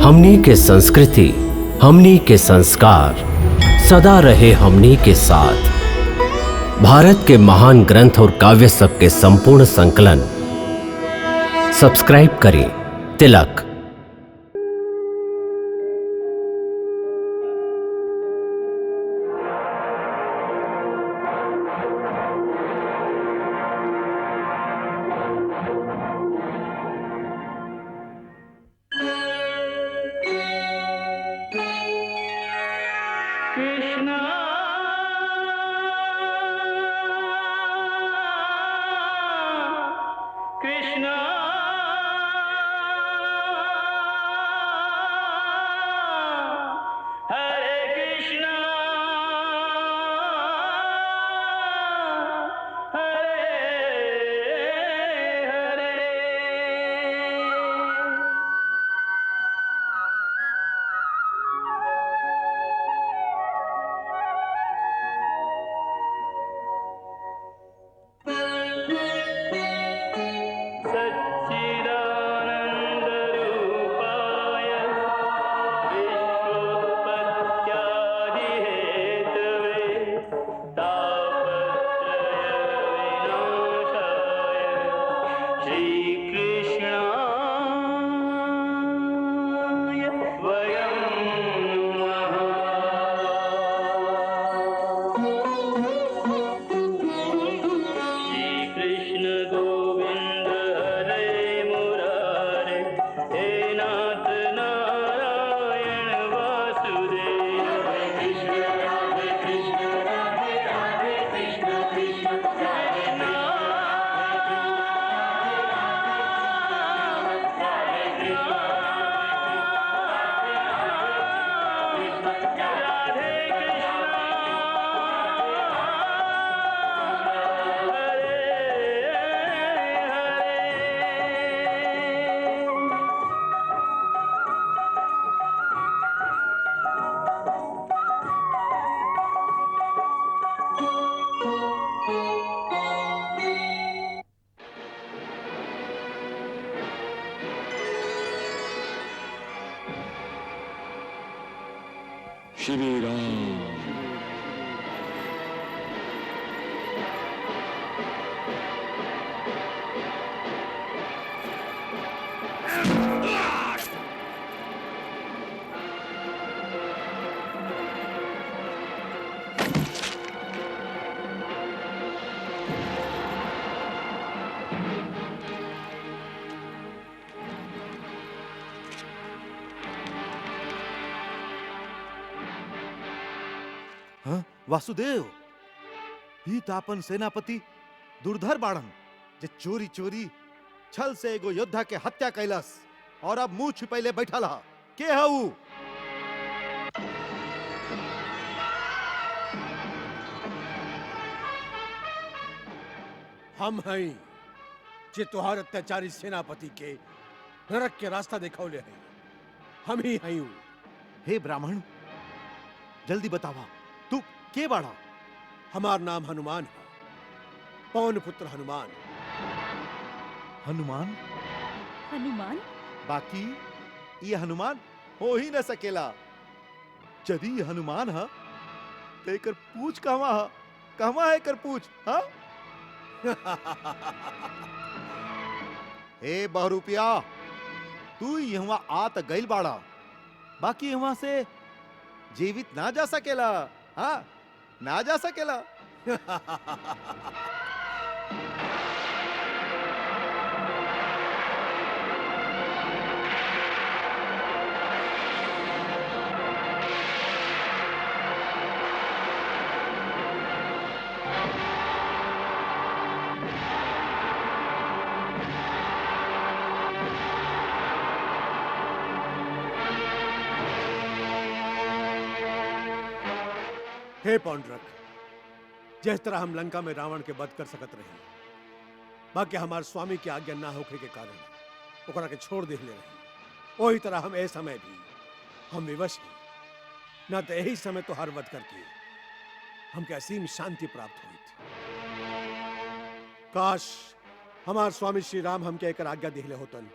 हमनी के संस्कृति, हमनी के संस्कार सदा रहे हमनी के साथ। भारत के महान ग्रंथ और काव्य सब के संपूर्ण संकलन सब्सक्राइब करें तिलक। कृष्णा कृष्णा हरे कृष्णा हरे हरे। सच्चिदानन्दरूपाय विश्वोत्पत्त्यादिहेतवे तापत्रयविनाशाय श्रीकृष्णाय वयं नमः। श्रीकृष्ण गोविंद हरे मुरारे, हे नाथ नारायण वासुदेव। हरे कृष्ण राधे राधे कृष्ण कृष्ण हरे श्री राम। हाँ? वासुदेव, ही तापन सेनापति दुर्धर बाड़न जे चोरी चोरी छल से एगो योद्धा के हत्या कैलस और अब मुंह छिपैले बैठल हा। के हऊ? हम हैं जे तोहार अत्याचारी सेनापति के नरक के रास्ता दिखौले हैं। हम ही हैं। हे ब्राह्मण, जल्दी बतावा तू के बाड़ा? हमार नाम हनुमान है, पवन पुत्र हनुमान। हनुमान? हनुमान? बाकी ये हनुमान हो ही न सकेला। यदि ये हनुमान हा तो एकर पूछ कहवा हा? कहवा है एकर पूछ? हा? हे बहुरूपिया, तू यहाँ आत गइल बाड़ा, बाकी यहाँ से जीवित ना जा सकेला। हाँ, ना जा सकेला। हे पौंड्रक, जिस तरह हम लंका में रावण के वध कर सकत रहे, बाकी हमार स्वामी की आज्ञा ना होखे के कारण ओकरा के छोड़ दे रहे, वही तरह हम ए समय भी हम विवश हैं। ना तो यही समय तो हर वध करके हमके असीम शांति प्राप्त हुई। काश हमार स्वामी श्री राम हमके एक आज्ञा दिले होतन।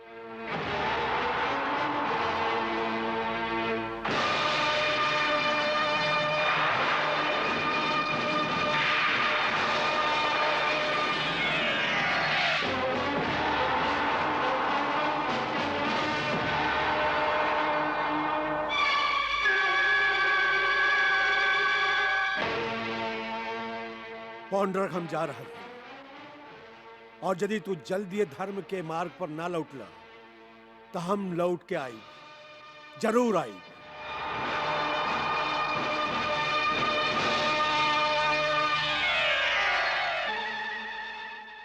पौंड्रक हम जा रहे हैं, और यदि तू जल्दी धर्म के मार्ग पर ना लौटला तो हम लौट के आई, जरूर आई।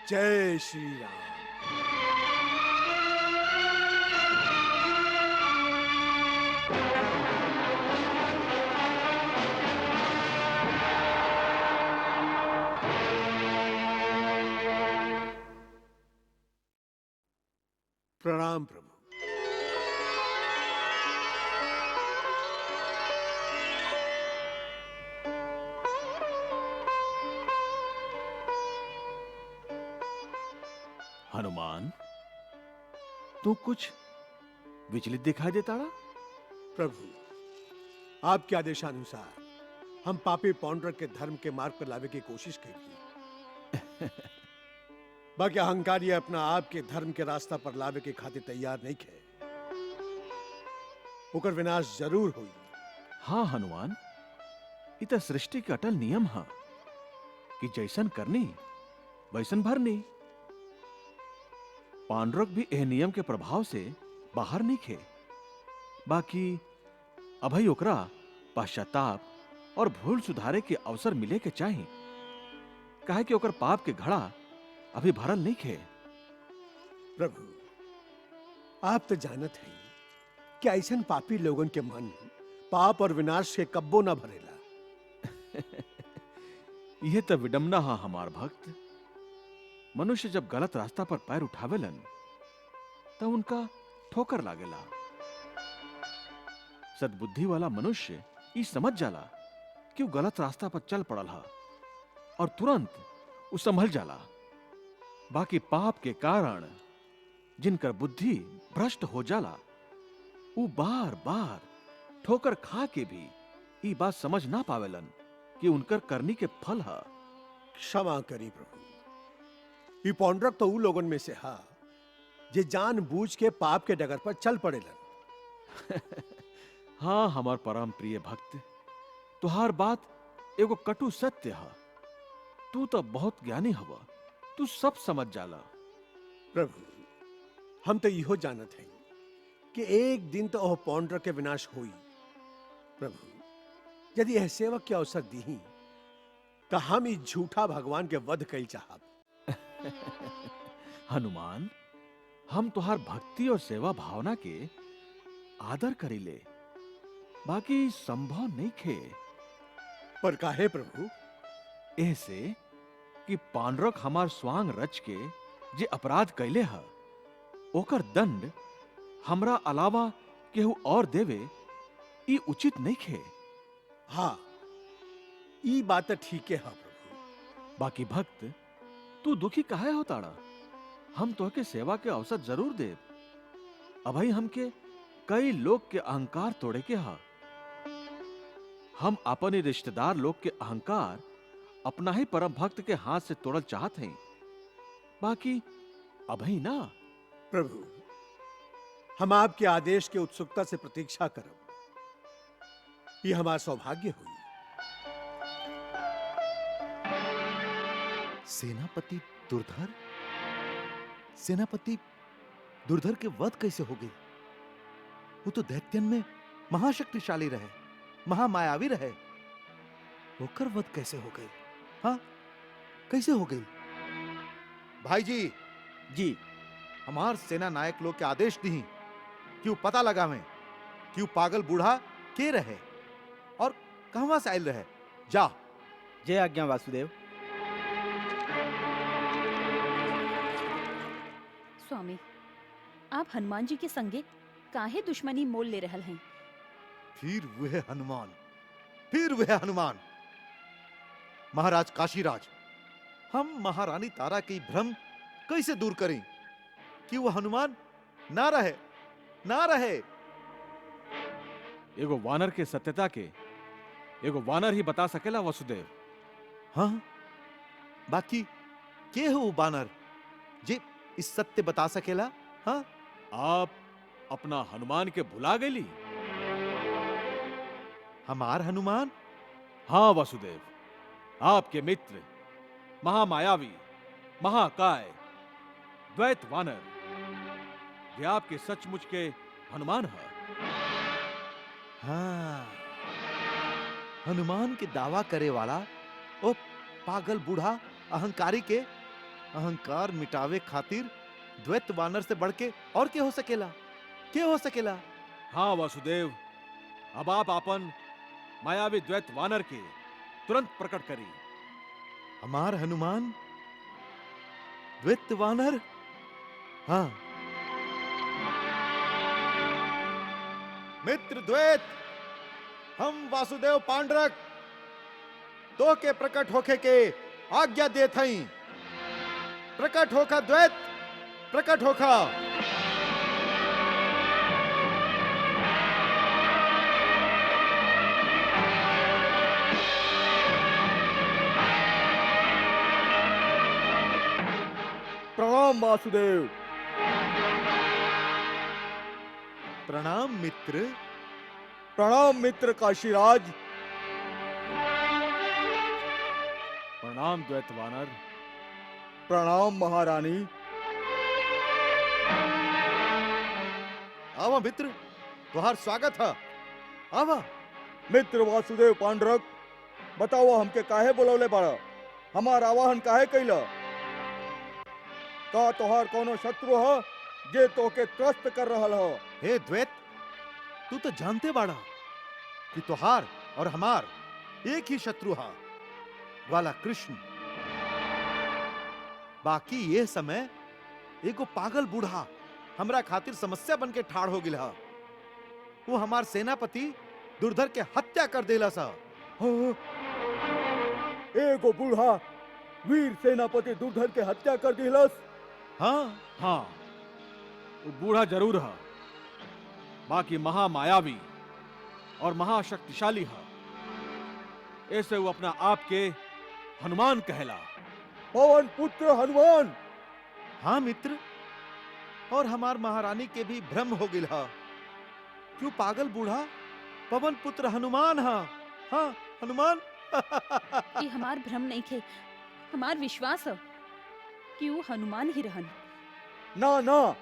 जय श्री राम। प्रणाम प्रभु। हनुमान, तू कुछ विचलित दिखाई देता रहा? प्रभु, आपके आदेशानुसार हम पापी पौंड्रक के धर्म के मार्ग पर लावे की कोशिश करेंगे। बाकी अहंकारी अपना आपके धर्म के रास्ता पर लावे के खातिर तैयार नहीं खे। ओकर विनाश जरूर हुई। हाँ हनुमान, इत सृष्टि के अटल नियम है कि जैसन करनी वैसन भरनी। पांडुरंग भी एह नियम के प्रभाव से बाहर नहीं खे। बाकी अभई ओकरा पश्चाताप और भूल सुधारे के अवसर मिले के चाहिए, काहे कि ओकर पाप के घड़ा अभी भरल नहीं खे। प्रभु, आप तो जानत हैं कि ऐसन पापी लोगन के मन पाप और विनाश से कब्बो ना भरेला। यह तो विडंबना है हमार भक्त। मनुष्य जब गलत रास्ता पर पैर उठावेलन तो उनका ठोकर लागेला। सद्बुद्धि वाला मनुष्य ई समझ जाला कि वो गलत रास्ता पर चल पड़ल है और तुरंत वो संभल जाला। बाकी पाप के कारण जिनकर बुद्धि भ्रष्ट हो जाला, वो बार बार ठोकर खा के भी ई बात समझ ना पावेलन कि उनकर करनी के फल है। क्षमा करी प्रभु, ये पौंड्रक तो उ लोगन में से हा जे जान बूझ के पाप के डगर पर चल पड़ेलन। हाँ हमार परम प्रिय भक्त, तुहार बात एगो कटु सत्य है। तू तो बहुत ज्ञानी हवा, तू सब समझ जाला। प्रभु, हम तो इहो जानत हैं कि एक दिन तो ओह पौंड्रक के विनाश हुई। प्रभु, यदि यह सेवक के अवसर दी तो हम इस झूठा भगवान के वध कई चाहब। हनुमान, हम तुहार भक्ति और सेवा भावना के आदर करीले, बाकी संभव नहीं खे। पर काहे प्रभु? ऐसे कि पांडुरंग हमार स्वांग रच के जे अपराध कैले है, ओकर दंड हमरा अलावा केहू और देवे ई उचित नहीं खे। हाँ, ई बात ठीक है प्रभु। बाकी भक्त, तू दुखी काहे होताड़ा? हम तोहके सेवा के अवसर जरूर देव। अभई हमके कई लोग के अहंकार तोड़े के हा। हम अपने रिश्तेदार लोग के अहंकार अपना ही परम भक्त के हाथ से तोड़ल चाहत हैं। बाकी अभई ना। प्रभु, हम आपके आदेश के उत्सुकता से प्रतीक्षा करब। ये हमारा सौभाग्य हुई। सेनापति दुर्धर? सेनापति दुर्धर के वध कैसे हो गई? वो तो दैत्यन में महाशक्तिशाली रहे, महामायावी रहे। होकर वध कैसे हो गई? हाँ, कैसे हो गई? भाई जी, जी हमार सेना नायक लोग के आदेश दी क्यों पता लगा में क्यों पागल बूढ़ा के रहे और कहवा से आयल रहे। जा। जय आज्ञा वासुदेव। स्वामी, आप हनुमान जी के संगे काहे दुश्मनी मोल ले रहल हैं? फिर वह हनुमान, फिर वह हनुमान। महाराज काशीराज, हम महारानी तारा की भ्रम कैसे दूर करें कि वह हनुमान ना रहे, ना रहे। एगो वानर के सत्यता के एगो वानर ही बता सकेला वसुदेव। हाँ, बाकी के हो बानर जे इस सत्य बता सकेला? हाँ, आप अपना हनुमान के भुला गईली। हमार हनुमान? हाँ वसुदेव, आपके मित्र महामायावी, महाकाय, द्वैत वानर, ये आपके सचमुच के हनुमान है। हाँ, हनुमान के दावा करे वाला ओ पागल बूढ़ा अहंकारी के अहंकार मिटावे खातिर द्वैत वानर से बढ़ के और क्या हो सकेला? क्या हो सकेला? हाँ वासुदेव, अब आप अपन मायावी द्वैत वानर के तुरंत प्रकट करी। हमार हनुमान द्वैत वानर? हाँ, मित्र द्वैत, हम वासुदेव पांडरक तो के प्रकट होखे के आज्ञा देत हई। प्रकट होखा द्वैत, प्रकट होखा। प्रणाम वासुदेव। प्रणाम मित्र। प्रणाम मित्र काशीराज। प्रणाम द्वैत वानर। प्रणाम महारानी। आवा मित्र, तुहार स्वागत है। आवा। मित्र वासुदेव पांडरक, बताओ हमके काहे बुलौले बाड़ा? हमार आवाहन काहे कैला? का तोहार कोनो शत्रु है जे तोके त्रस्त कर रहल हो? हे द्वैत, तू तो जानते बाड़ा कि तुहार और हमार एक ही शत्रु है, वाला कृष्ण। बाकी ये समय एगो पागल बूढ़ा हमरा खातिर समस्या बन के ठाड़ हो गिला। वो हमार सेनापति दुर्धर के हत्या कर देला सा। हाँ, एगो बूढ़ा वीर सेनापति दुर्धर के हत्या कर दिलस। हाँ हाँ, वो बूढ़ा जरूर है, बाकी महामायावी और महाशक्तिशाली है। ऐसे वो अपना आप के हनुमान कहला। पवन पुत्र हनुमान। हाँ मित्र, और हमार महारानी के भी भ्रम हो गिला। क्यों पागल बूढ़ा पवन पुत्र हनुमान? हाँ हनुमान। ये हमार भ्रम नहीं थे, हमार विश्वास है कि वो हनुमान ही रहन। ना ना,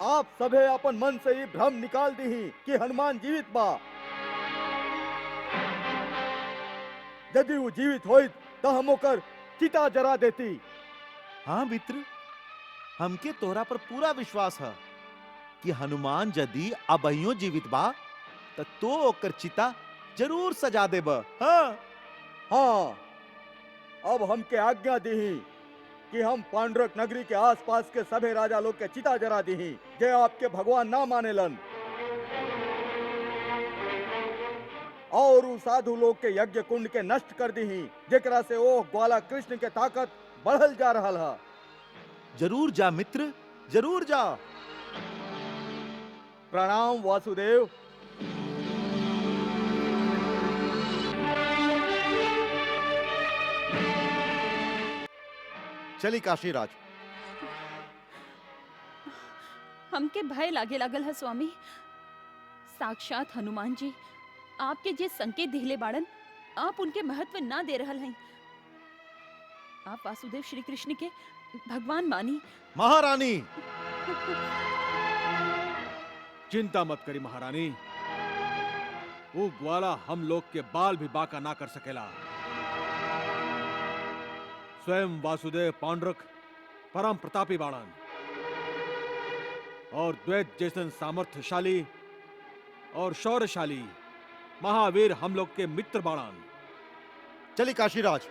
आप सभे अपन मन से ही भ्रम निकाल दी कि हनुमान जीवित बा। यदि वो जीवित होइत तो हम ओकर चिता जरा देती। हाँ मित्र, हमके तोहरा पर पूरा विश्वास है कि हनुमान यदि अबहियो जीवित बा तो ओकर चिता जरूर सजा देब। हाँ हाँ, अब हमके आज्ञा दी कि हम पांडुरक नगरी के आसपास के सभी राजा लोग के चिता जरा दी जे आपके भगवान ना मानेलन, और उ साधु लोग के यज्ञ कुंड के नष्ट कर दी जेकरा से ओ ग्वाला कृष्ण के ताकत बढ़ल जा रहल है। जरूर जा मित्र, जरूर जा। प्रणाम वासुदेव। चली काशीराज। हमके भय लागे लागल है स्वामी। साक्षात हनुमान जी आपके जे संकेत दिहले बाड़न, आप उनके महत्व ना दे रहल हैं। आप वासुदेव श्री कृष्ण के भगवान मानी। महारानी, चिंता मत करी महारानी, वो ग्वाला हम लोग के बाल भी बाका ना कर सकेला। स्वयं वासुदेव पांडुरक परम प्रतापी बाणन और द्वैत जैसन सामर्थ्यशाली और शौर्यशाली महावीर हम लोग के मित्र बाणन। चली काशीराज।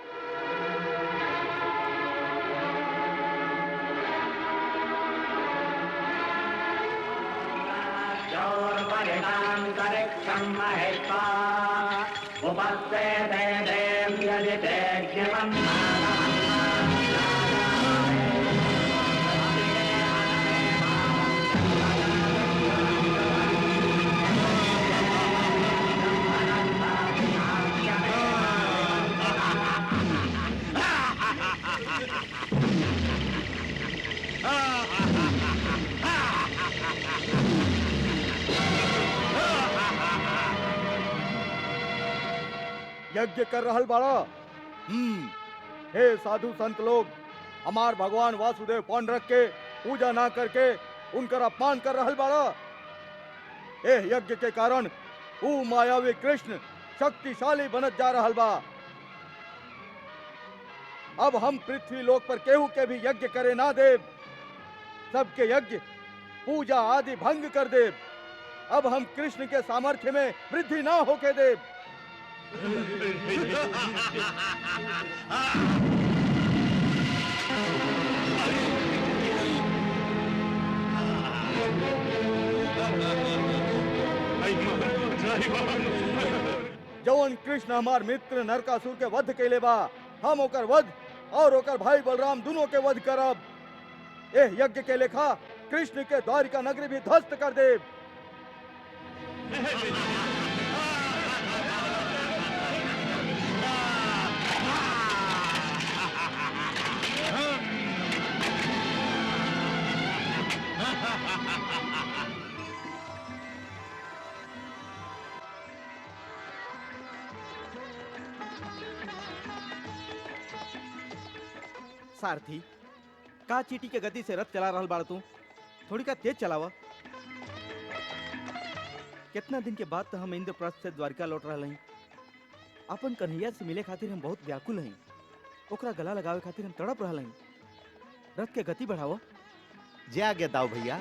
यज्ञ कर रहल बाड़ा। हे साधु संत लोग, हमार भगवान वासुदेव पांडरक के पूजा ना करके उनकर अपमान कर रहल बाड़ा। एह यज्ञ के कारण ऊ मायावी कृष्ण शक्तिशाली बनत जा रहल बा। अब हम पृथ्वी लोक पर केहू के भी यज्ञ करे ना देव। सबके यज्ञ पूजा आदि भंग कर देव। अब हम कृष्ण के सामर्थ्य में वृद्धि ना होके देव। जवन कृष्ण हमार मित्र नरकासुर के वध कैले बा, हम ओकर वध और ओकर भाई बलराम दोनों के वध करब। एह यज्ञ के लेखा कृष्ण के द्वारिका नगरी भी ध्वस्त कर देव। सारथी, का चीटी के गति से रथ चला रहल बाड़ तू? थोड़ी का तेज चलावा। कितना दिन के बाद तो हम इंद्रप्रस्थ से द्वारका लौट रहल हई। अपन कन्हैया से मिले खातिर हम बहुत व्याकुल हई। ओकरा गला लगावे खातिर हम तड़प रहल हई। रथ के गति बढ़ावा। जे आगे दाऊ भैया।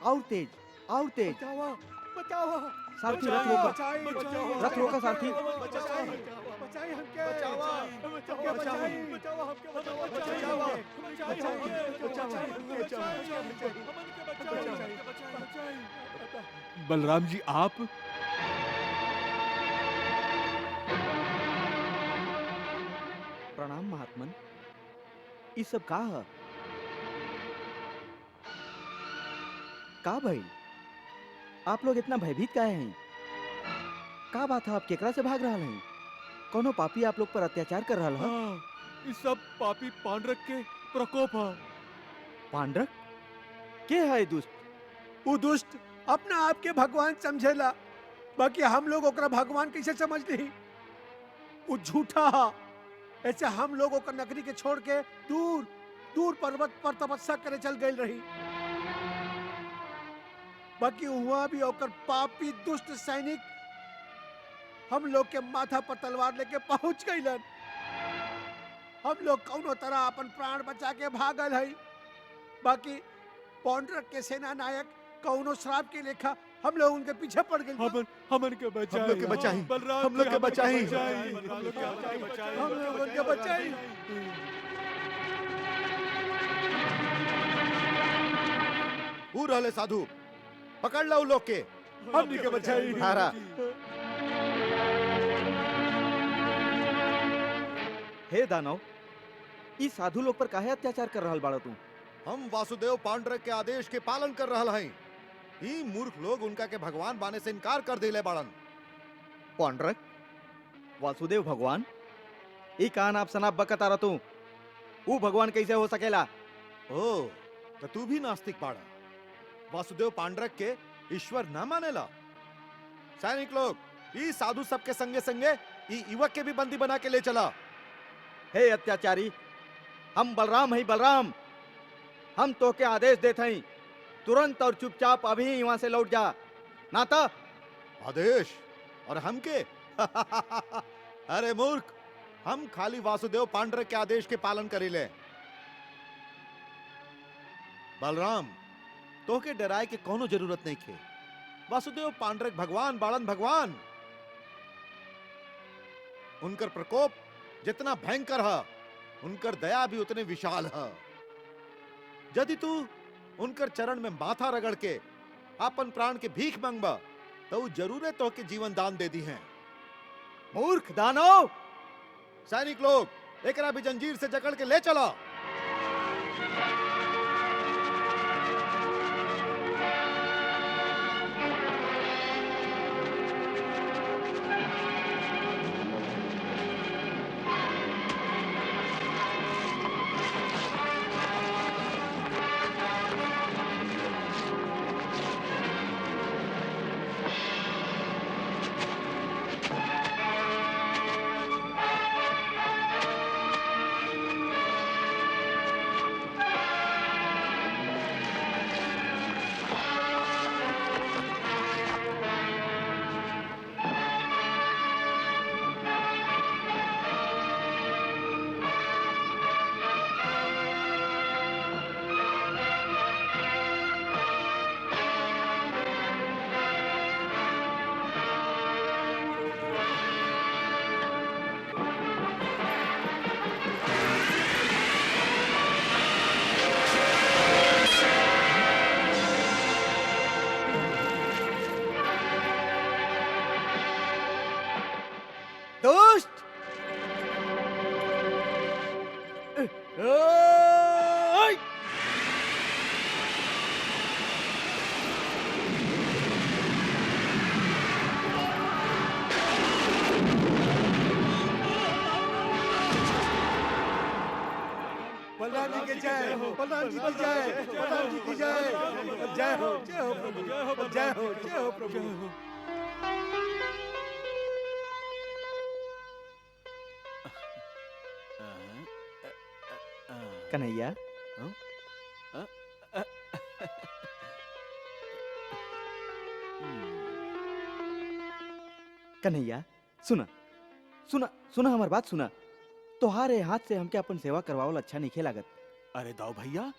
और तेज, और तेज। सारथी रथ रोका, रथ रोका सारथी। बलराम जी आप? प्रणाम महात्मन। इस सब का है? का भाई आप लोग इतना भयभीत काहे हैं? का बात है, आप केकरा से भाग रहा हैं? कोनो पापी आप लोग पर अत्याचार कर रहा है? इस सब पापी पांडरक के प्रकोप है। पांडरक के है दुष्ट? वो दुष्ट अपना आप के भगवान समझेला, बाकी हम लोग ओकरा भगवान कैसे समझ ली? वो झूठा है। ऐसे हम लोग ओकर नगरी के छोड़ के दूर दूर पर्वत पर तपस्या करे चल गए रही। बाकी वहां भी ओकर पापी दुष्ट सैनिक हम लोग के माथा पर तलवार लेके पहुंच गइलन। हम लोग कौनो तरह अपन प्राण बचा के भागल है। बाकी पांडरक के सेना नायक कौनो श्राप के लेखा हम लोग उनके पीछे पड़ गए। हमन के बचाई, हम लोग के बचाई, बलराम हम लोग के बचाई, हम लोग उनके बचाई। ऊ रहले साधु, पकड़ लो लोग के। हमनी के बचाई। हारा। हे दानव, इस साधु लोग पर काहे अत्याचार कर रहल बाड़ा तू? हम वासुदेव पांडरक के आदेश के पालन कर रहल हई। ई मूर्ख लोग उनका के भगवान बाने से इनकार कर देले बाड़न। पांडरक, वासुदेव भगवान? ई कान आप सनाब बकता रह तू। वो भगवान कैसे हो सकेला? ओ, तो तू भी नास्तिक बाड़ा। वासुदेव पांडरक के ईश्वर न मानेला। सैनिक लोग, ई साधु सबके संगे संगे ई युवक के भी बंदी बना के ले चला। हे अत्याचारी, हम बलराम है बलराम। हम तो के आदेश देते हैं, तुरंत और चुपचाप अभी यहाँ से लौट जा, नाता। आदेश? और हम के? अरे मूर्ख, हम खाली वासुदेव पांडरक के आदेश के पालन करीले। बलराम, तो के डराए के कोनो जरूरत नहीं खे। वासुदेव पांडरक भगवान बाड़न, भगवान। उनकर प्रकोप जितना भयंकर है, उनकर दया भी उतने विशाल है। यदि तू उनकर चरण में माथा रगड़ के अपन प्राण के भीख मांगबा, तो वो जरूर तो के जीवन दान दे दी हैं। मूर्ख दानव! सैनिक लोग, एकरा भी जंजीर से जकड़ के ले चला। जी की जय, बलराम जी की जय, बलराम जी की जय, जय हो प्रभु, जय हो प्रभु। कन्हैया, कन्हैया, सुना सुना सुना हमार बात सुना। तोहारे हाथ से हमके अपन सेवा करवावल अच्छा नहीं लागत। अरे दाऊ भैया,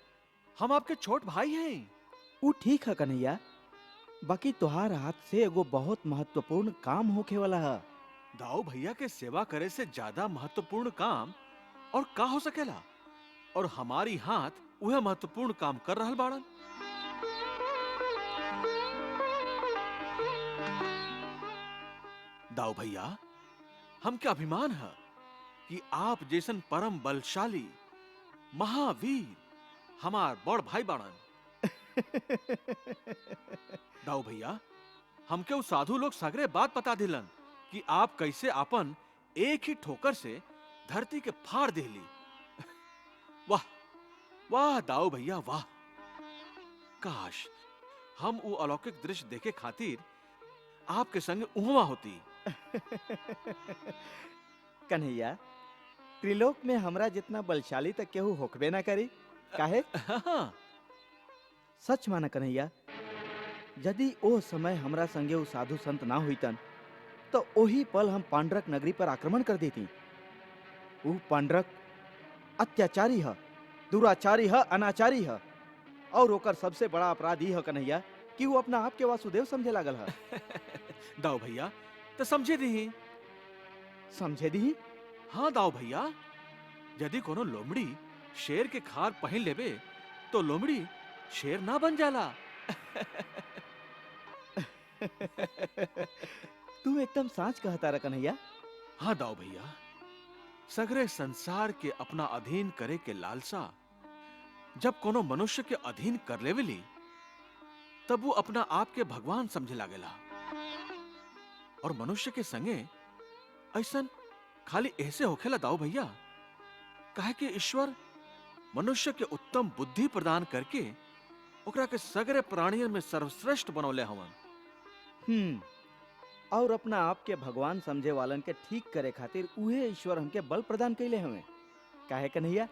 हम आपके छोट भाई हैं। वो ठीक है कन्हैया, बाकी तोहार हाथ से एगो बहुत महत्वपूर्ण काम होखे वाला है। दाऊ भैया के सेवा करे से ज्यादा महत्वपूर्ण काम और का हो सकेला, और हमारी हाथ वह महत्वपूर्ण काम कर रहल बाड़न। दाऊ भैया, हमके अभिमान है कि आप जैसन परम बलशाली महावीर हमार बड़ भाई बाड़न। दाऊ भैया, हमके उस साधु लोग सगरे बात बता दिलन कि आप कैसे आपन एक ही ठोकर से धरती के फाड़ देली। वाह वाह दाऊ भैया वाह। काश हम वो अलौकिक दृश्य देखे खातिर आपके संग उहवा होती। कन्हैया, त्रिलोक में हमरा जितना बलशाली तक केहू होकबे ना करी, काहे? सच माना कन्हैया, यदि ओ समय हमरा संगे वो साधु संत ना हुईतन तो ओही पल हम पांडरक नगरी पर आक्रमण कर देती। वो पांडरक अत्याचारी है, दुराचारी है, अनाचारी है, और ओकर सबसे बड़ा अपराधी है कन्हैया कि वो अपना आप के वासुदेव समझे लागल है। दाऊ भैया तो समझे दी। समझे दी? हाँ दाऊ भैया, यदि कोनो लोमड़ी शेर के खार पहन लेबे तो लोमड़ी शेर ना बन जाला। तू एकदम साच कहता रहा कन्हैया। हाँ दाऊ भैया, सगरे संसार के अपना अधीन करे के लालसा जब कोनो मनुष्य के अधीन कर लेवेली तब वो अपना आप के भगवान समझे लागेला। और मनुष्य के संगे ऐसन खाली ऐसे होखेला दाऊ भैया, काहे कि ईश्वर मनुष्य के उत्तम बुद्धि प्रदान करके ओकरा के सगरे प्राणियों में सर्वश्रेष्ठ बनौले हवन। और अपना आप के भगवान समझे वालन के ठीक करे खातिर उहे ईश्वर हमके बल प्रदान कैले हवे, काहे कन्हैया?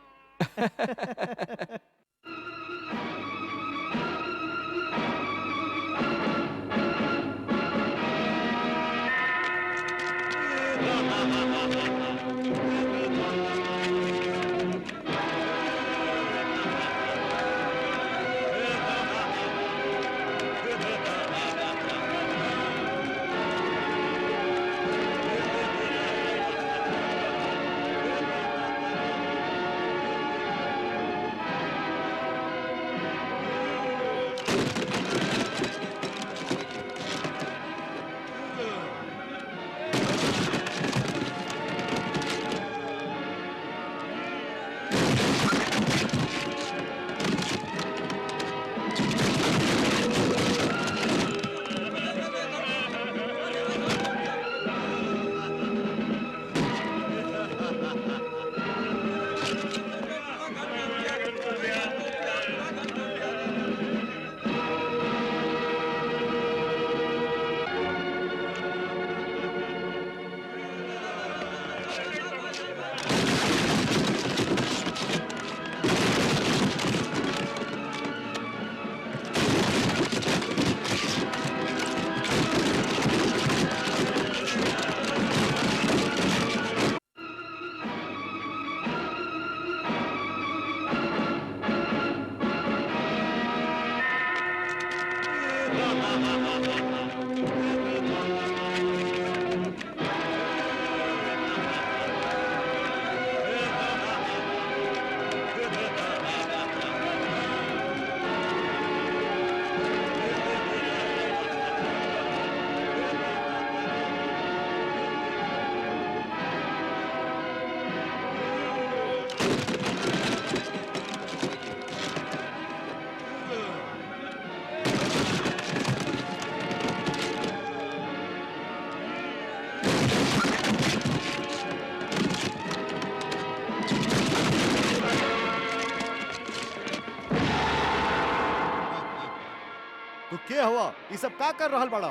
तू के हुआ ये सब का कर रहल बड़ा?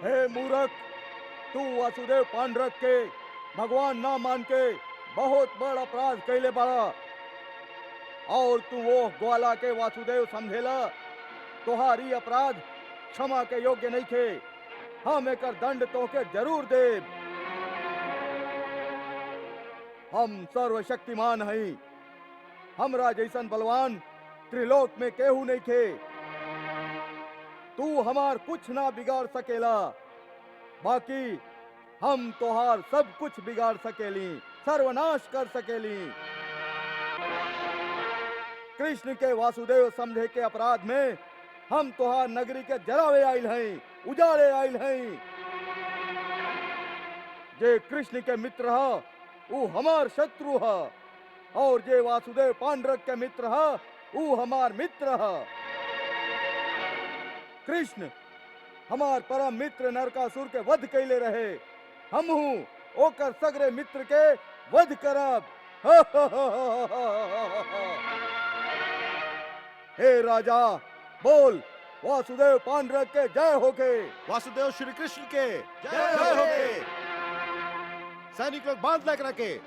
हे मूर्ख, तू वासुदेव पांडरक के भगवान ना मान के बहुत बड़ा अपराध कैले बड़ा और तू वो ग्वाला के वासुदेव समझेला। तुहारी अपराध क्षमा के योग्य नहीं थे। हम एकर दंड तोके जरूर देब। हम सर्वशक्तिमान हई। हमरा जैसन बलवान त्रिलोक में केहू नहीं थे। तू हमार कुछ ना बिगाड़ सकेला, बाकी हम तोहार सब कुछ बिगाड़ सकेली, सर्वनाश कर सकेली। कृष्ण के वासुदेव समझे के अपराध में हम तोहार नगरी के जरावे आइल हई, उजाड़े आइल हई। जे कृष्ण के मित्र ह ऊ हमार शत्रु ह और जे वासुदेव पांडरक के मित्र ह ऊ हमार मित्र ह। कृष्ण हमार परम मित्र नरकासुर के वध कैले रहे। हमहू ओकर सगरे मित्र के वध करब। हे राजा, बोल वासुदेव पांडरक के जय होके। वासुदेव श्री कृष्ण के जय होके। सैनिक लोग बांध लग रखे।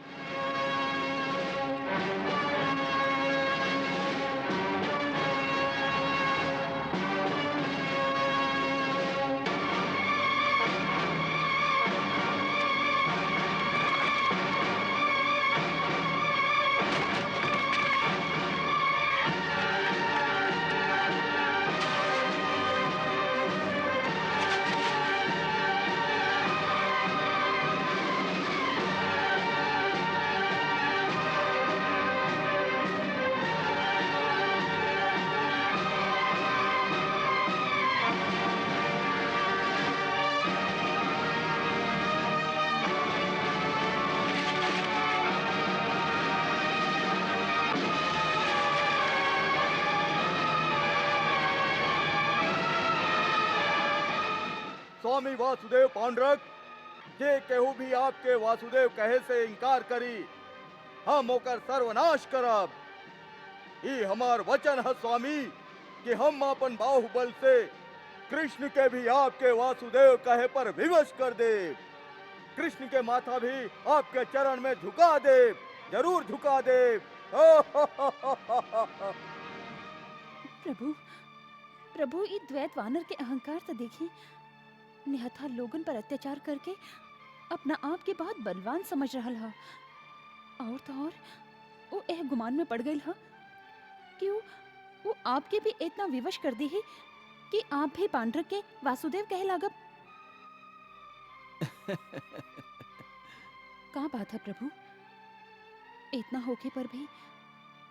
स्वामी वासुदेव पांडरक, जे केहू भी आपके वासुदेव कहे से इनकार करी, हम ओकर सर्वनाश करब। ई हमार वचन है स्वामी कि हम अपन बाहुबल से कृष्ण के भी आपके वासुदेव कहे पर विवश कर दे। कृष्ण के माथा भी आपके चरण में झुका दे, जरूर झुका दे। प्रभु, प्रभु ये द्वैत वानर के अहंकार तो देखी। निहत्था लोगन पर अत्याचार करके अपना आप के बहुत बलवान समझ रहल हा। और तो और वो एह गुमान में पड़ गई हा कि वो आपके भी इतना विवश कर दी है कि आप भी पांडरक के वासुदेव कहे लागब। का बात है प्रभु, इतना होके पर भी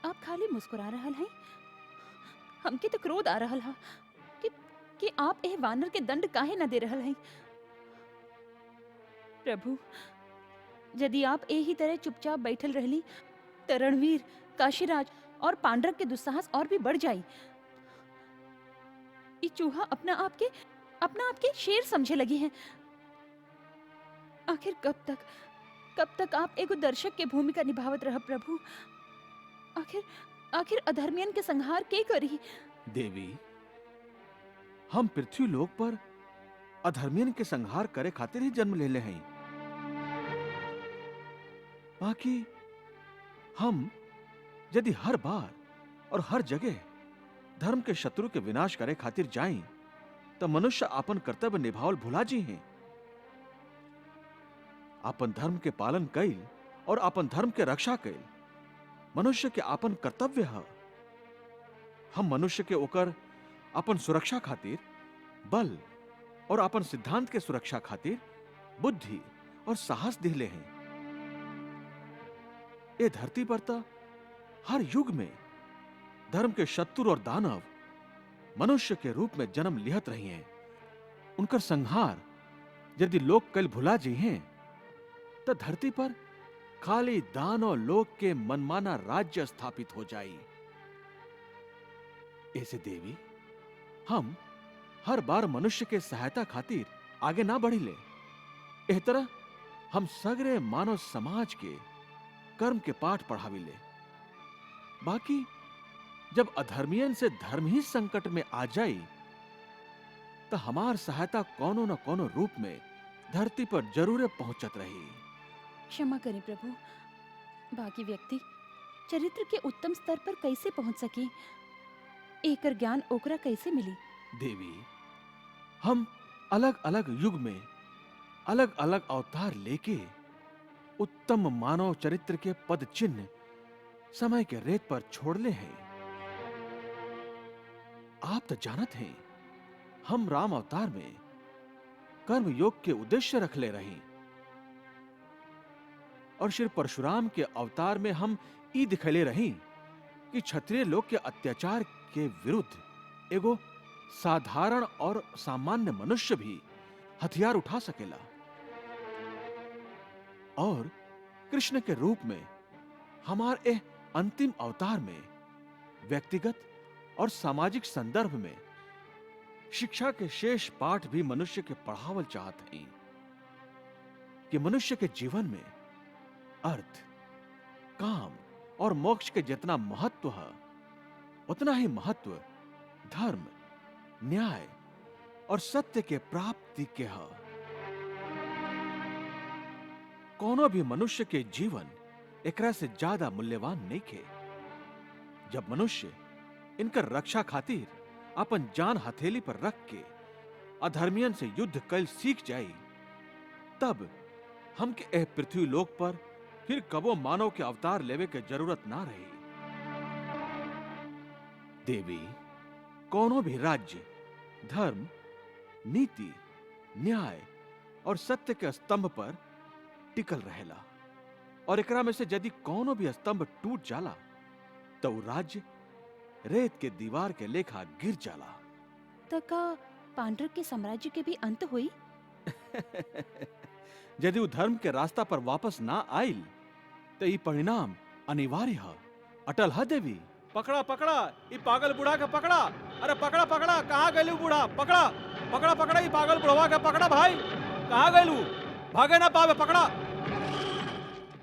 आप खाली मुस्कुरा रहल हैं। हमके तो क्रोध आ रहल हा कि आप एह वानर के दंड काहे न दे रहल हैं। प्रभु, यदि आप एही तरह चुपचाप बैठल रहली तो रणवीर, काशीराज और पांडरक के दुस्साहस और भी बढ़ जाई। ये चूहा अपना आप के शेर समझे लगी हैं। आखिर कब तक आप एगो दर्शक के भूमिका निभावत रह प्रभु? आखिर अधर्मियन के संहार के करी? देवी, हम पृथ्वी लोक पर अधर्मियन के संहार करे खातिर ही जन्म ले हैं। बाकी हम यदि हर बार और हर जगह धर्म के शत्रु के विनाश करे खातिर जाएं, तो मनुष्य अपन कर्तव्य निभावल भुला जी हैं। अपन धर्म के पालन कैल और अपन धर्म के रक्षा कैल मनुष्य के अपन कर्तव्य है। हम मनुष्य के ओकर अपन सुरक्षा खातिर बल और अपन सिद्धांत के सुरक्षा खातिर बुद्धि और साहस दिले हैं। ये धरती पर तो हर युग में धर्म के शत्रु और दानव मनुष्य के रूप में जन्म लिहत रही हैं। उनकर संहार यदि लोग कल भुला जी हैं तो धरती पर खाली दान और लोग के मनमाना राज्य स्थापित हो जाई। ऐसे देवी, हम हर बार मनुष्य के सहायता खातिर आगे ना बढ़ी ले। एह तरह हम सगरे मानव समाज के कर्म के पाठ पढ़ावी ले। बाकी जब अधर्मियन से धर्म ही संकट में आ जाई तो हमार सहायता कोनो न कोनो रूप में धरती पर जरूर पहुंचत रही। क्षमा करें प्रभु, बाकी व्यक्ति चरित्र के उत्तम स्तर पर कैसे पहुंच सके, एकर ज्ञान ओकरा कैसे मिली? देवी, हम अलग अलग युग में अलग अलग अवतार लेके उत्तम मानव चरित्र के पद चिन्ह समय के रेत पर छोड़ले हैं। आप तो जानत हैं, हम राम अवतार में कर्म योग के उद्देश्य रख ले रहे, और श्री परशुराम के अवतार में हम ई दिखले रही कि क्षत्रिय लोग के अत्याचार के विरुद्ध एगो साधारण और सामान्य मनुष्य भी हथियार उठा सकेला। और कृष्ण के रूप में हमारे अंतिम अवतार में व्यक्तिगत और सामाजिक संदर्भ में शिक्षा के शेष पाठ भी मनुष्य के पढ़ावल चाहते हैं कि मनुष्य के जीवन में अर्थ, काम और मोक्ष के जितना महत्व है, उतना ही महत्व धर्म, न्याय और सत्य के प्राप्ति के है। कोनो भी मनुष्य के जीवन एकरा से ज्यादा मूल्यवान नहीं है। जब मनुष्य इनकर रक्षा खातिर अपन जान हथेली पर रख के अधर्मियन से युद्ध कल सीख जाई, तब हम के एह पृथ्वी लोक पर फिर कबो मानव के अवतार लेवे के जरूरत ना रही। देवी, कोनो भी राज्य धर्म, नीति, न्याय और सत्य के स्तंभ पर टिकल रहेला, और एकरा में से यदि कोनो भी स्तंभ टूट जाला तो राज्य रेत के दीवार के लेखा गिर जाला। तका पांडुरंग के साम्राज्य के भी अंत हुई? यदि वो धर्म के रास्ता पर वापस ना आइल तो ये परिणाम अनिवार्य है। अटल है देवी। पकड़ा पकड़ा, ये पागल बूढ़ा के पकड़ा। अरे पकड़ा पकड़ा, कहाँ गलू बूढ़ा? पकड़ा पकड़ा पकड़ा, ये पागल बुढ़वा के पकड़ा भाई। कहाँ गलू? भागे ना पावे, पकड़ा।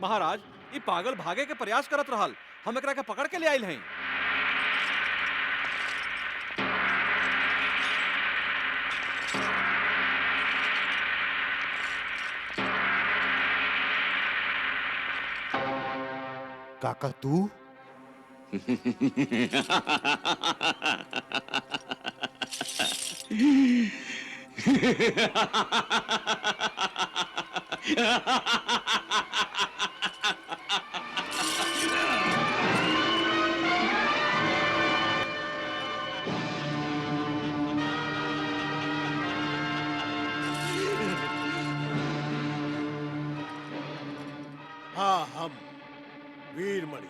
महाराज, ये पागल भागे के प्रयास करत रहल, हम एकरा के पकड़ के ले आइल हैं। काका तू? हाँ, हम वीरमणि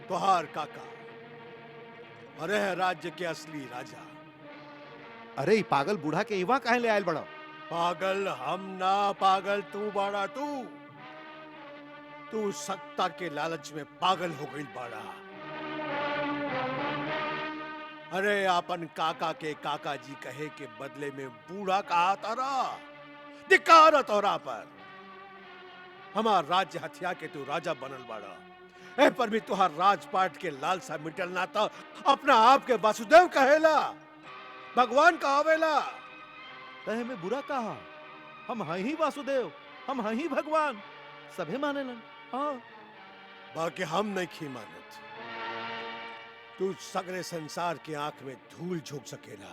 तुहार काका, अरे राज्य के असली राजा। अरे ई पागल बूढ़ा के इवा काहे ले आयल बड़ा? पागल हम ना, पागल तू बाड़ा। तू सत्ता के लालच में पागल हो गई बाड़ा। अरे अपन काका के काका जी कहे के बदले में बूढ़ा कहा तारा, धिक्कार तोरा पर। हमार राज्य हथिया के तू राजा बनल बाड़ा, ए पर भी तुहार राजपाट के लालसा मिटल ना तो अपना आप के वासुदेव कहेला, भगवान कहावेला। तहे में बुरा कहा? हम हैं ही वासुदेव, हम हैं ही भगवान, सभे मानेलन। हाँ, बाकी हम नहीं खी मानत। तू सगरे संसार की आंख में धूल झोंक सकेला,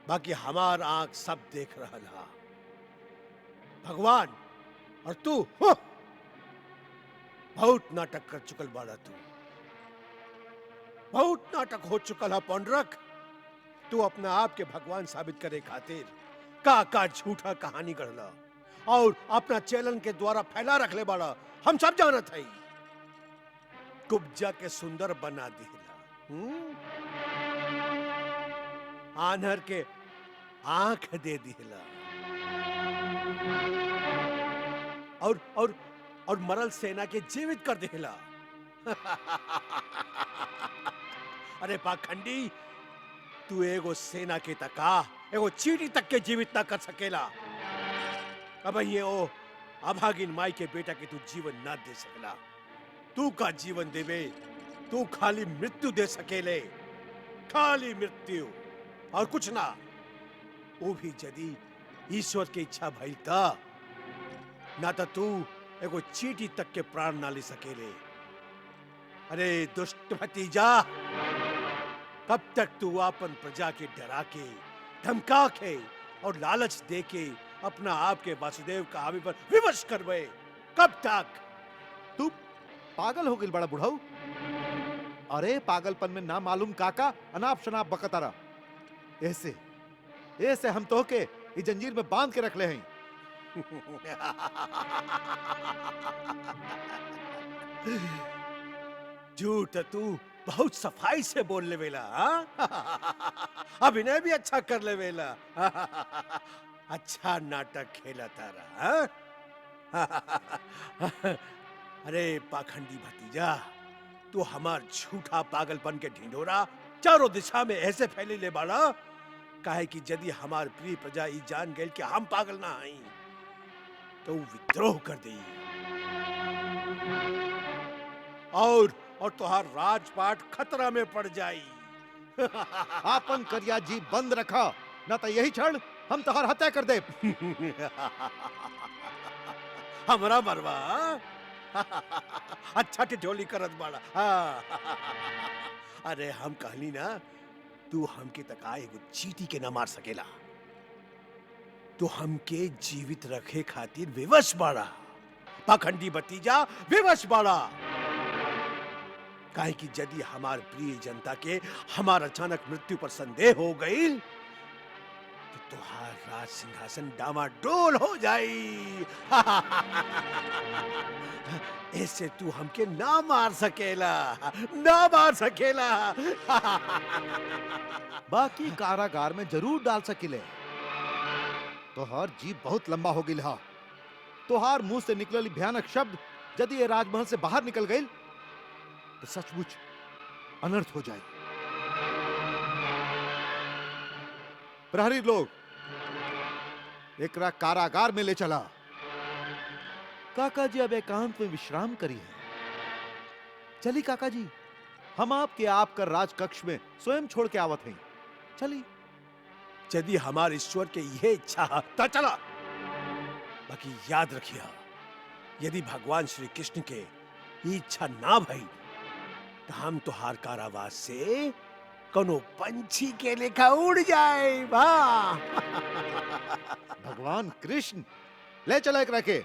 बाकी हमार आंख सब देख रहा है। भगवान और तू बहुत नाटक कर चुकल बाड़ा। तू बहुत नाटक हो चुकल है पांडुरंग। तू अपना आप के भगवान साबित करे खातिर का झूठा कहानी गढ़ला और अपना चैलन के द्वारा फैला रखले बाड़ा। हम सब जानत हई। कुब्जा के सुंदर बना दिला, आन्हर के आंख दे दिला, और मरल सेना के जीवित कर दिला। अरे पाखंडी, तू एगो सेना के तका एगो चीटी तक के जीवित ना कर सकेला। अब ये ओ अभागिन माई के बेटा के तू जीवन ना दे सकला। तू का जीवन देवे, तू खाली मृत्यु दे सकेले, खाली मृत्यु और कुछ ना। वो भी यदि ईश्वर की इच्छा भइल ता ना तो तू एगो चीटी तक के प्राण ना ले सकेले। अरे दुष्ट भतीजा, कब तक तू अपन प्रजा के डरा के, धमका के और लालच दे के अपना आप के वासुदेव का हामी पर विवश करवे? कब तक? तू पागल हो गई बड़ा बुढ़ाऊ। अरे पागलपन में ना मालूम काका अनाप शनाप बकतारा। ऐसे ऐसे हम तो के इस जंजीर में बांध के रख ले हैं। झूठ तू बहुत सफाई से बोल ले वेला, अभिनय भी अच्छा कर ले वेला। अच्छा नाटक खेला तारा। अरे पाखंडी भतीजा, तू हमार झूठा पागलपन के ढिंढोरा चारों दिशा में ऐसे फैले ले बाड़ा काहे कि यदि हमार प्रिय प्रजा ई जान गए कि हम पागल ना हई तो विद्रोह कर दे और तुहार राजपाट खतरा में पड़ जाई। आपन करिया जी बंद रखा, ना तो यही क्षण हम तोहर हत्या कर दे। हमरा मरवा अच्छा टिटोली करत बाड़ा। अरे हम कहली ना, तू हमके तका एगो चीटी के ना मार सकेला। तू हमके जीवित रखे खातिर विवश बाड़ा। पाखंडी भतीजा, विवश बाड़ा। काहे कि यदि हमार प्रिय जनता के हमार अचानक मृत्यु पर संदेह हो गई तो तुहार राज सिंहासन डामाडोल हो जाई। ऐसे तू हमके ना मार सकेला, ना मार सकेला। बाकी कारागार में जरूर डाल सकिले। तोहार जीभ बहुत लंबा हो गई। तोहार मुंह से निकलली भयानक शब्द यदि ये राजमहल से बाहर निकल गई तो सचमुच अनर्थ हो जाए। प्रहरी लोग एकरा कारागार में ले चला। काका जी अब एकांत में विश्राम करी है। चली काका जी, हम आपके आपका राज कक्ष में स्वयं छोड़ के आवत हैं। चली। यदि हमारे ईश्वर के यह इच्छा है तो चला। बाकी याद रखिया, यदि भगवान श्री कृष्ण के ये इच्छा ना भई तो हम तुहार कारावास से कोनो पंछी के लेखा उड़ जाए। भगवान कृष्ण ले चला एक रखे।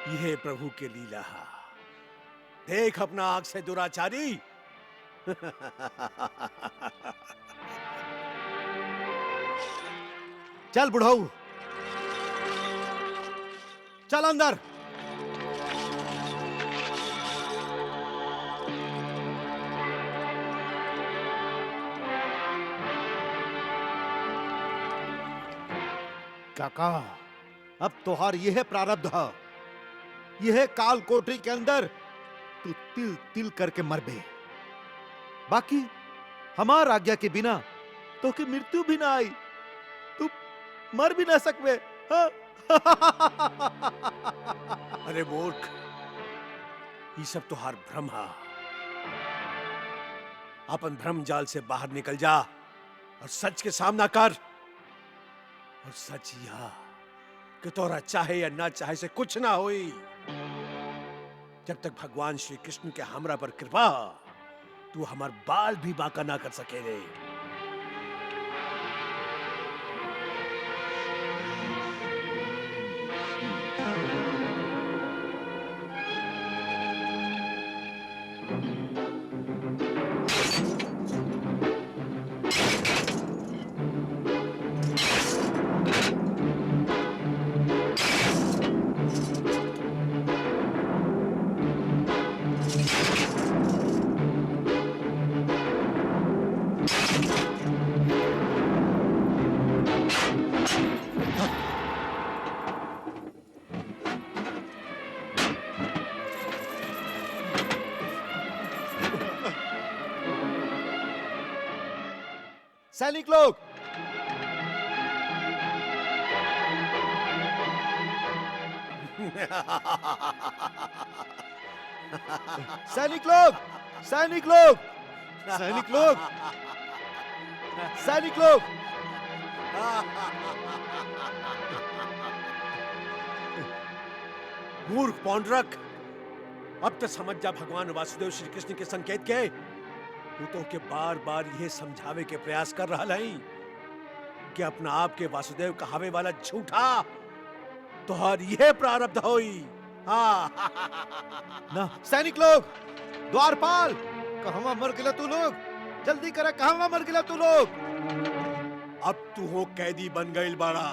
यह प्रभु के लीला है। देख अपना आंख से दुराचारी। चल बुढ़ाऊ, चल अंदर। काका, अब तोहार यह प्रारब्ध है। यह काल कोठरी के अंदर तू तिल तिल करके मरबे। बाकी हमार आज्ञा के बिना तो की मृत्यु भी ना आई, तू मर भी ना सकबे। हाँ? अरे मूर्ख, ये सब तुहार भ्रम है। अपन भ्रम जाल से बाहर निकल जा और सच के सामना कर। और सच यह कि तोरा चाहे या ना चाहे से कुछ ना होई। जब तक भगवान श्री कृष्ण के हमरा पर कृपा, तू हमार बाल भी बांका ना कर सके रे। सैनिक लोग, सैनिक लोग, सैनिक लोग, सैनिक लोग, सैनिक लोग, मूर्ख पौंड्रक, अब तो समझ जा भगवान वासुदेव श्री कृष्ण के संकेत के। तू तो के बार बार यह समझावे के प्रयास कर रहा है कि अपना आप के वासुदेव कहावे वाला झूठा तोहर यह प्रारब्ध होई। हाँ ना सैनिक लोग, द्वारपाल, कहवा मर गिला तू लोग, जल्दी करा, कहवा मर गिला तू लोग। अब तू हो कैदी बन गई बाड़ा,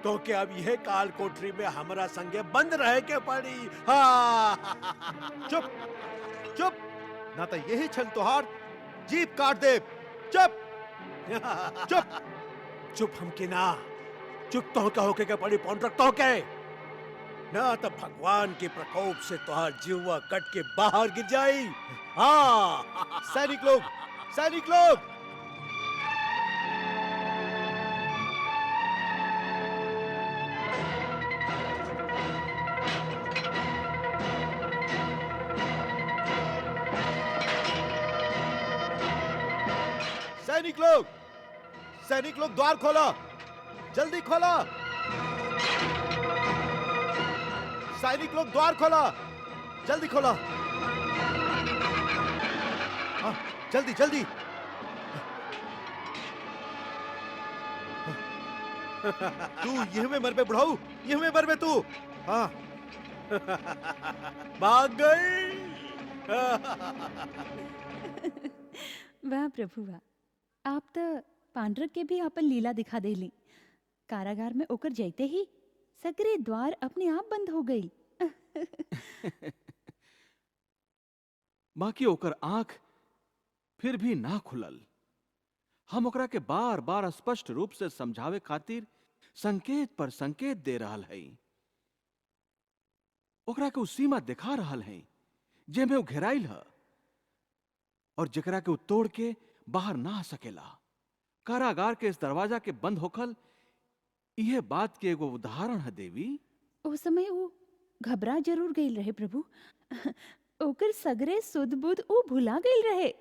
तो के अब यह काल कोठरी में हमरा संगे बंद रहे के पड़ी। हाँ चुप चुप, ना तो यही छल तोहार जीप काट दे। चुप चुप चुप हमके ना, चुप तो कहो के पड़ी पौंड्रक तो के ना, तो भगवान के प्रकोप से तोहार जीवा कट के बाहर गिर जाई। हाँ सैनिक लोग, सैनिक लोग, सैनिक लोग, सैनिक लोग, द्वार खोला, जल्दी खोला, सैनिक लोग, द्वार खोला, जल्दी खोला। हाँ, जल्दी जल्दी। तू यह में मर पे बुढ़ाऊ, यह में मर पे तू। हाँ भाग गई। वाह प्रभु वाह, आप तो पांडरक के भी आपन लीला दिखा देली। कारागार में ओकर जैते ही सगरे द्वार अपने आप बंद हो गई। बाकी ओकर आंख फिर भी ना खुलल। हम ओकरा के बार बार स्पष्ट रूप से समझावे खातिर संकेत पर संकेत दे रहल है। ओकरा के उ सीमा दिखा रहल है जेमे उ घेराइल है और जेकरा के उ तोड़ के बाहर ना आ सकेला। कारागार के इस दरवाजा के बंद होखल यह बात के एगो उदाहरण है देवी। उस समय वो घबरा जरूर गई रहे प्रभु, ओकर सगरे सुध बुध वो भुला गई रहे।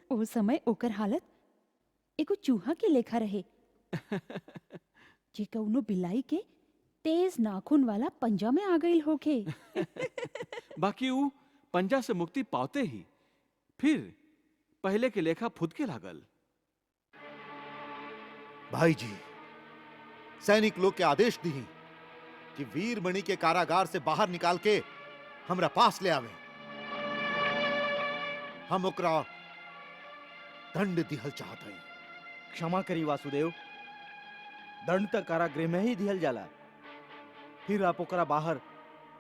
उस समय ओकर हालत एगो चूहा के लेखा रहे जे कौनो बिलाई के तेज नाखून वाला पंजा में आ गई होके। बाकी उ पंजा से मुक्ति पाते ही फिर पहले के लेखा फुदके लागल। भाई जी, सैनिक लोग के आदेश दी कि वीरमणि के कारागार से बाहर निकाल के हमरा पास ले आवे। हम ओकरा दंड दिहल चाहत हई। क्षमा करी वासुदेव, दंड तक कारागृह में ही दिहल जाला, फिर आप ओकरा बाहर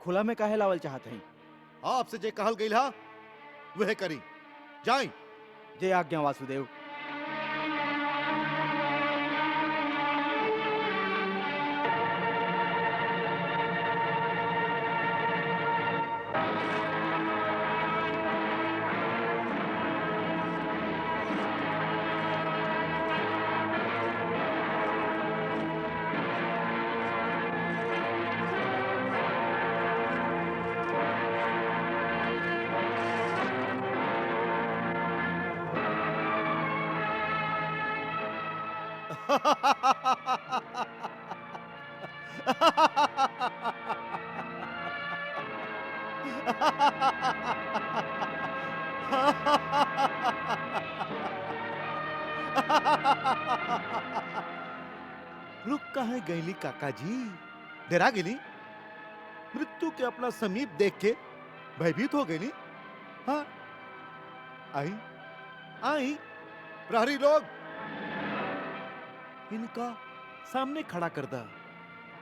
खुला में काहे लावल चाहत हई? आपसे जे कहल गई हा वह करी, जाई। जय आज्ञा वासुदेव। रुक कहाँ गईली काका जी? डरा गेली? मृत्यु के अपना समीप देख के भयभीत हो गईली? हाँ, आई आई प्रहरी लोग, इनका सामने खड़ा कर दा।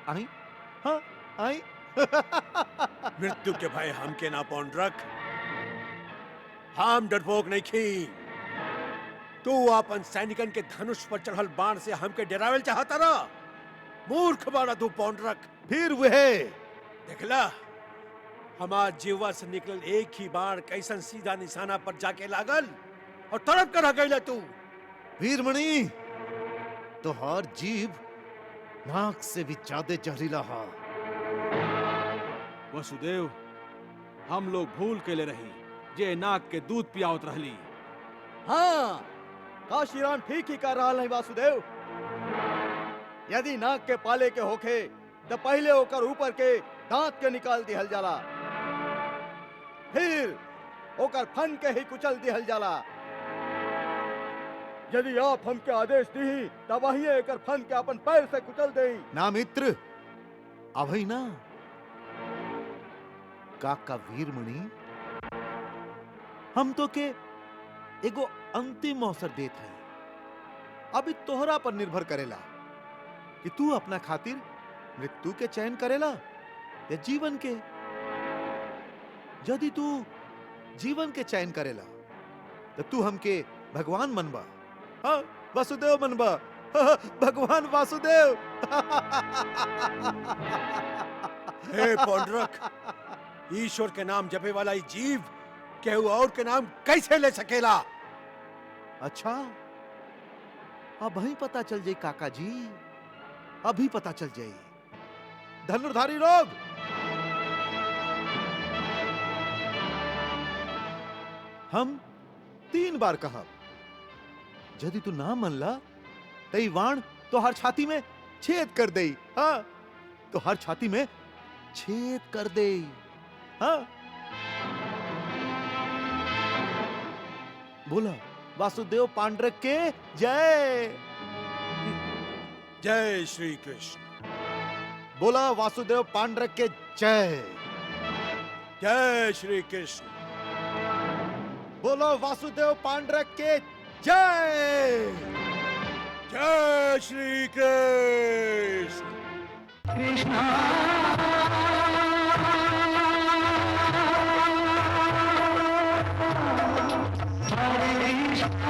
आई, हाँ आई। मृत्यु के भय हमके ना पौंड्रक, हम डरपोक नहीं खी। तू अपन सैनिकन के धनुष पर चढ़ल बाण से हमके डरावेल चाहता ना? मूर्ख बाड़ा तू पौंड्रक। फिर वह देखला हमार जीवा से निकलल एक ही बाण कैसन सीधा निशाना पर जाके लागल और तड़प कर रह गईला तू। वीरमणि, तोहार जीभ नाक से भी ज्यादा जहरीला हा। वसुदेव, हम लोग भूल के ले रही जे नाक के दूध पियावत रहली। हाँ, काशीराम ठीक ही कर रहा है वासुदेव। यदि नाक के पाले के होखे तो पहले होकर ऊपर के दांत के निकाल दिहल जाला, फिर होकर फन के ही कुचल दिहल जाला। यदि आप हमके आदेश दी तब वही एकर फन के अपन पैर से कुचल दे। ना मित्र, अभी ना। काका वीरमणि, हम तो के एगो अंतिम अवसर देत है। अभी तोहरा पर निर्भर करेला कि तू अपना खातिर मृत्यु के चयन करेला या जीवन के। यदि तू जीवन के चयन करेला तो तू हमके भगवान मनबा। हाँ, वासुदेव मनबा। भगवान वासुदेव। हे पौंड्रक, ईश्वर के नाम जपे वाला ये जीव केहू और के नाम कैसे ले सकेला? अच्छा, अब ही पता चल जाई काका जी, अभी पता चल जाई। धनुर्धारी लोग, हम 3 बार कहा, यदि तू ना मनला तो ई वाण तो हर छाती में छेद कर दे। हाँ, तो हर छाती में छेद कर दे। हाँ, बोला वासुदेव पांडरक के जय। जय श्री कृष्ण। बोला वासुदेव पांडरक के जय। जय श्री कृष्ण। बोलो वासुदेव पांडरक के जय। जय श्री कृष्ण। Hare Krishna